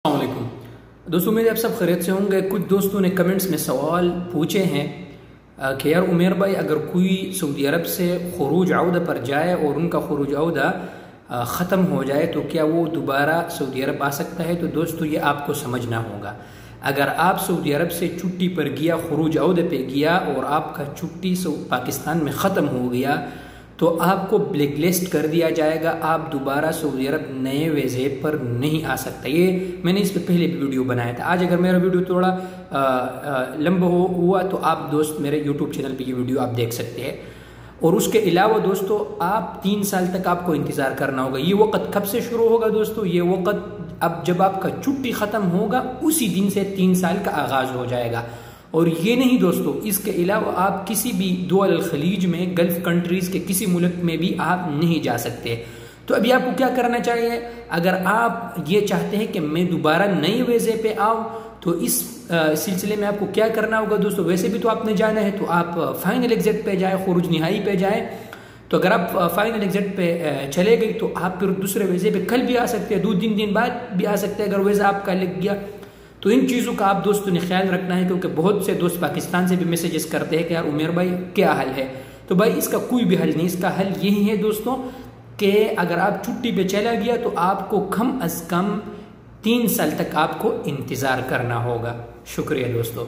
अस्सलामुअलैकुम दोस्तों, मेरे आप सब खैरियत से होंगे। कुछ दोस्तों ने कमेंट्स में सवाल पूछे हैं कि यार उमेर भाई, अगर कोई सऊदी अरब से खुरूज औदा पर जाए और उनका खुरूज औदा ख़त्म हो जाए तो क्या वो दोबारा सऊदी अरब आ सकता है? तो दोस्तों ये आपको समझना होगा। अगर आप सऊदी अरब से छुट्टी पर गया, खुरूज औदे पे गया और आपका छुट्टी पाकिस्तान में ख़त्म हो गया तो आपको ब्लैकलिस्ट कर दिया जाएगा। आप दोबारा सऊदी अरब नए वीज़े पर नहीं आ सकते। ये मैंने इस पर पहले भी वीडियो बनाया था। आज अगर मेरा वीडियो थोड़ा लंबा हुआ तो आप दोस्त मेरे यूट्यूब चैनल पे ये वीडियो आप देख सकते हैं। और उसके अलावा दोस्तों, आप 3 साल तक आपको इंतज़ार करना होगा। ये वक़्त कब से शुरू होगा दोस्तों? ये वक़्त अब जब आपका छुट्टी ख़त्म होगा उसी दिन से 3 साल का आगाज़ हो जाएगा। और ये नहीं दोस्तों, इसके अलावा आप किसी भी दुआल अल खलीज में, गल्फ कंट्रीज़ के किसी मुल्क में भी आप नहीं जा सकते। तो अभी आपको क्या करना चाहिए? अगर आप ये चाहते हैं कि मैं दोबारा नए वीज़े पे आऊँ तो इस सिलसिले में आपको क्या करना होगा दोस्तों? वैसे भी तो आपने जाना है तो आप फाइनल एग्जिट पे जाए, खुरूज निहाई पे जाए। तो अगर आप फाइनल एग्जिट पे चले गए तो आप फिर दूसरे वीज़े पे कल भी आ सकते हैं, 2-3 दिन बाद भी आ सकते हैं अगर वीज़ा आपका लग गया। तो इन चीज़ों का आप दोस्तों ने ख्याल रखना है, क्योंकि बहुत से दोस्त पाकिस्तान से भी मैसेजेस करते हैं कि यार उमेर भाई क्या हल है। तो भाई इसका कोई भी हल नहीं, इसका हल यही है दोस्तों कि अगर आप छुट्टी पे चला गया तो आपको कम अज़ कम 3 साल तक आपको इंतज़ार करना होगा। शुक्रिया दोस्तों।